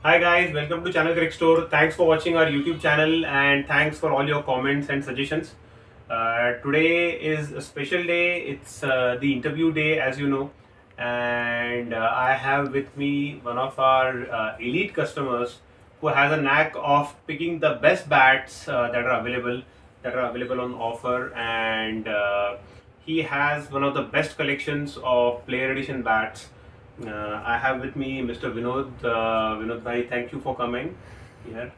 Hi guys, welcome to channel Crickstore. Thanks for watching our YouTube channel and thanks for all your comments and suggestions. Today is a special day. It's the interview day, as you know, and I have with me one of our elite customers who has a knack of picking the best bats that are available on offer, and he has one of the best collections of player edition bats. I have with me Mr. Vinod. Vinod bhai, thank you for coming here.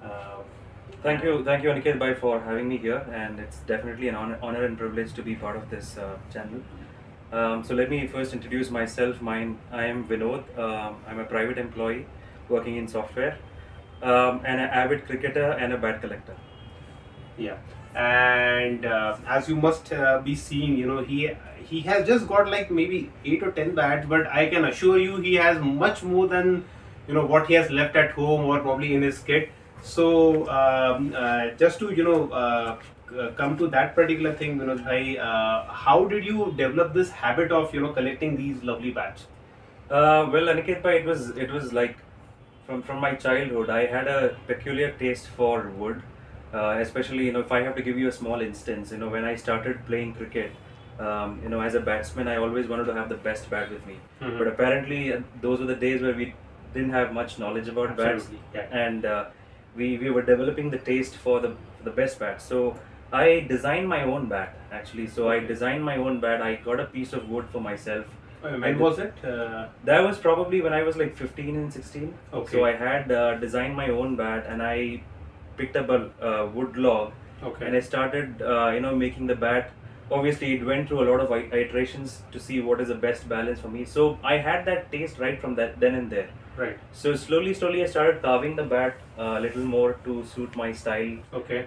Uh, Thank you, Aniket bhai, for having me here, and it's definitely an honor and privilege to be part of this channel. So let me first introduce myself. I am Vinod. I'm a private employee working in software, and an avid cricketer and a bat collector. yeah, and as you must be seeing, he has just got like maybe 8 or 10 bats, but I can assure you he has much more than what he has left at home or probably in his kit. So just to come to that particular thing, Vinod bhai, how did you develop this habit of collecting these lovely bats? Well, Aniket bhai, it was like from my childhood. I had a peculiar taste for wood, especially if I have to give you a small instance. When I started playing cricket, as a batsman, I always wanted to have the best bat with me. Mhm. But apparently, those were the days where we didn't have much knowledge about bats, Absolutely, yeah. and we were developing the taste for the best bat. So I designed my own bat actually. So I designed my own bat. I got a piece of wood for myself. When was it? That was probably when I was like 15 and 16. Okay. So I had designed my own bat, and I picked up a wood log, Okay. and I started making the bat. Obviously, it went through a lot of iterations to see what is the best balance for me. So I had that taste right from that then and there. Right. So slowly, I started carving the bat a little more to suit my style. Okay.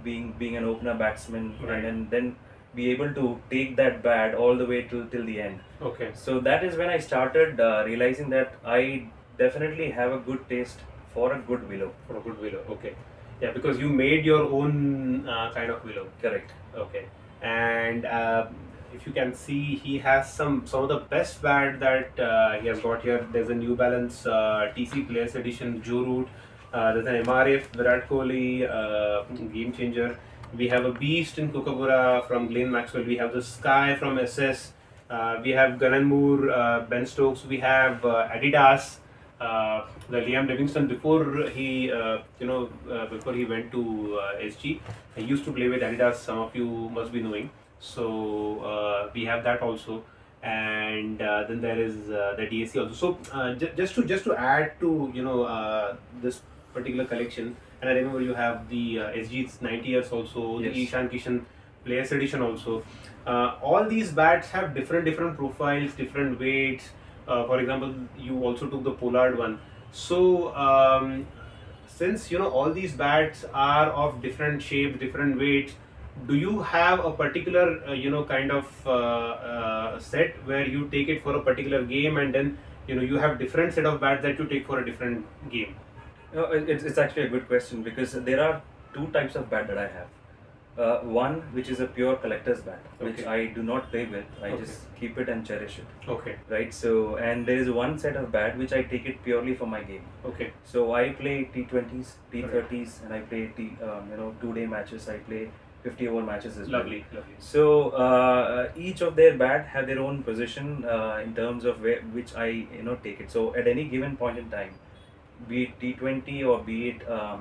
Being an opener batsman, Right. and then be able to take that bat all the way till the end. Okay. So that is when I started realizing that I definitely have a good taste for a good willow. For a good willow. Okay. Yeah, because you made your own kind of willow. Correct. Okay. And if you can see, he has some of the best bat that he has got here. There's a New Balance TC Players Edition Joe Root. There's an MRF Virat Kohli Game Changer. We have a Beast in Kookaburra from Glenn Maxwell. We have the Sky from SS. We have Gun Moore, Ben Stokes. We have Adidas, the Liam Livingstone before he, before he went to SG. I used to play with Adidas. Some of you must be knowing. So we have that also, and then there is the DAC also. So just to add to this particular collection, and I remember you have the SG's 90 years also, Yes. the Ishaan Kishan Players Edition also. All these bats have different profiles, different weights. For example, you also took the Pollard one. So since all these bats are of different shapes, different weights, do you have a particular kind of set where you take it for a particular game, and then you have different set of bats that you take for a different game? It's actually a good question, because there are two types of bat that I have. One which is a pure collector's bat, which Okay. I do not play with. I Okay. just keep it and cherish it. Okay. Right. So, and there is one set of bat which I take it purely for my game. Okay. So I play T20s, T30s, and I play 2-day matches. I play 50 over matches as well. Lovely, lovely. So each of their bat have their own position in terms of which I take it. So at any given point in time, be it T20 or be it a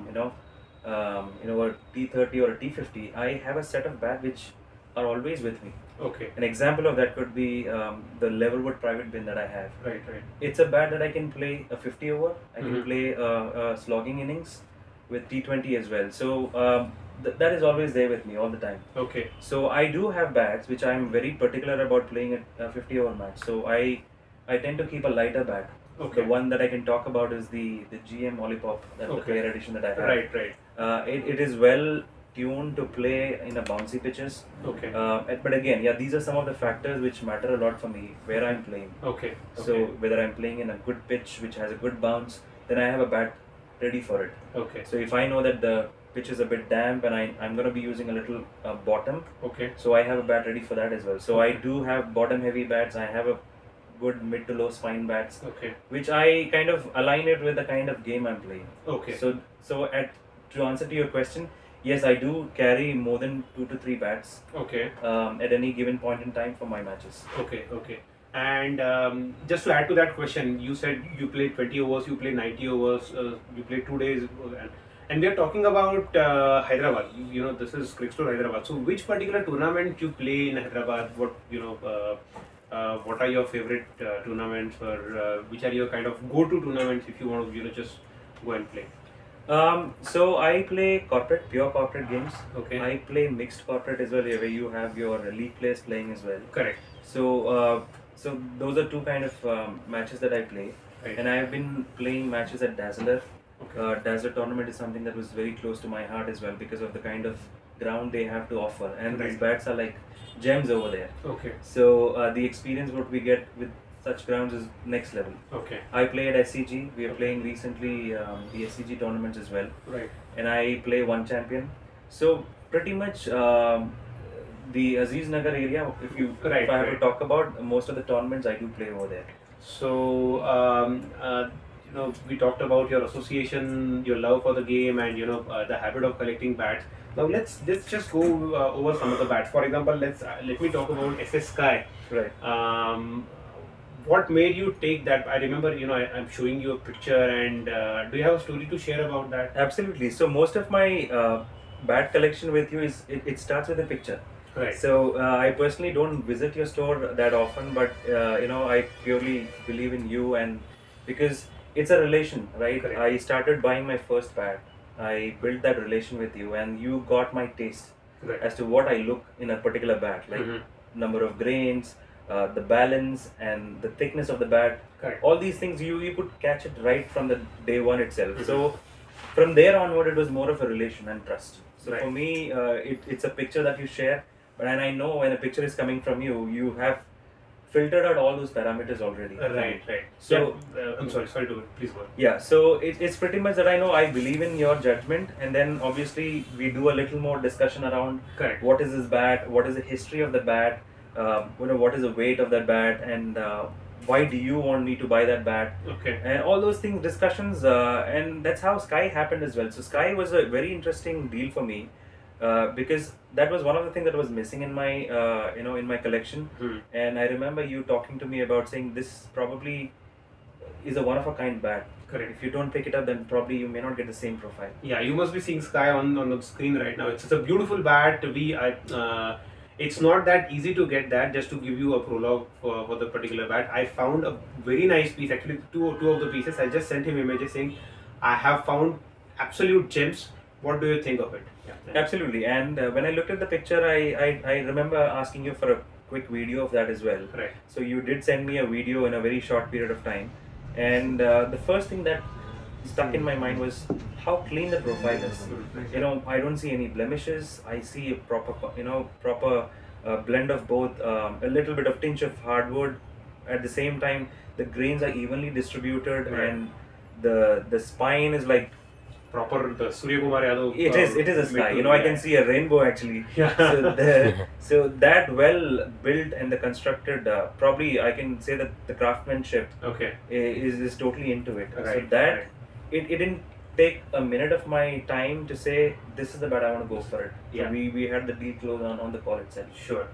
T30 or a T50, I have a set of bat which are always with me. Okay. An example of that could be the Leverwood private bin that I have. Right, right. It's a bat that I can play a 50 over. I can Mhm. play a slogging innings with T20 as well. So that is always there with me all the time. Okay. So I do have bats which I'm very particular about playing a 50 over match. So I tend to keep a lighter bat. Okay. The one that I can talk about is the GM Olipop, that's the Okay. player edition that I have. Right, right. It is well tuned to play in a bouncy pitches. Okay. But again, yeah, these are some of the factors which matter a lot for me where I'm playing. Okay. So Okay. whether I'm playing in a good pitch which has a good bounce, then I have a bat ready for it. Okay. So if I know that the pitch is a bit damp and I'm going to be using a little bottom, Okay. so I have a bat ready for that as well. So I do have bottom heavy bats. I have a good mid to low spine bats, Okay. which I kind of align it with the kind of game I'm playing. Okay. So to answer to your question, yes, I do carry more than 2 to 3 bats Okay. at any given point in time for my matches. Okay. Okay. And just to add to that question, you said you played 20 overs, you played 90 overs, you played 2 days, and we are talking about Hyderabad. You know, this is Crickstore Hyderabad. So, which particular tournament you play in Hyderabad? What are your favorite tournaments, or which are your kind of go-to tournaments if you want to, just go and play? So I play pure corporate games. Okay. I play mixed corporate as well, where you have your league players playing as well. Correct. So those are two kind of matches that I play, Right. and I have been playing matches at Dazzler. Okay. Dazzler tournament is something that was very close to my heart as well because of the kind of ground they have to offer, and these Right. bats are like gems over there. Okay. So the experience what we get with such grounds is next level. Okay. I play at SCG. We are playing recently the SCG tournaments as well, Right. and I play one champion. So pretty much the Aziz Nagar area, if I have to talk about, most of the tournaments I do play over there. So, we talked about your association, your love for the game, and the habit of collecting bats. Now let's just go over some of the bats. For example, let me talk about SS Sky. Right. What made you take that? I remember, I'm showing you a picture, and do you have a story to share about that? Absolutely. So most of my bat collection with you it starts with a picture. Right. So I personally don't visit your store that often, but I purely believe in you, and because it's a relation, right? Correct. I started buying my first bat. I built that relation with you, and you got my taste Right. as to what I look in a particular bat, like number of grains, the balance, and the thickness of the bat. Correct. All these things you could catch it right from the day one itself. So from there onward, it was more of a relation and trust. So Right. for me, it's a picture that you share, and I know when a picture is coming from you, you have filtered out all those parameters already. Right. So I'm sorry to please go on. yeah, so it's pretty much that I know I believe in your judgment, and then obviously we do a little more discussion around Correct. what is this bat, what is the history of the bat, what is the weight of that bat, and why do you want me to buy that bat, Okay. and all those things, discussions, and that's how Sky happened as well. So Sky was a very interesting deal for me because that was one of the things that was missing in my in my collection. And I remember you talking to me about saying this probably is a one of a kind bat. Correct. If you don't pick it up, then probably you may not get the same profile. Yeah, you must be seeing Sky on the screen right now. It's a beautiful bat. It's not that easy to get that. Just to give you a prologue for the particular bat, I found a very nice piece. Actually, two of the pieces. I just sent him images saying, I have found absolute gems. What do you think of it? Yeah. Absolutely. And when I looked at the picture, I remember asking you for a quick video of that as well. Right. So you did send me a video in a very short period of time, and the first thing that stuck in my mind was how clean the profile is. I don't see any blemishes. I see a proper blend of both, a little bit of tinge of hardwood. At the same time, the grains are evenly distributed, Right. and the spine is like Proper the Surya Kumar Yadav. it is a sky. I can see a rainbow actually. Yeah. So that well built and the constructed, probably I can say that the craftsmanship Okay. is totally into it. So Right. that Right. it didn't take a minute of my time to say this is the bat I want to go for it. So Yeah. we had the deal closed on the call itself. Sure.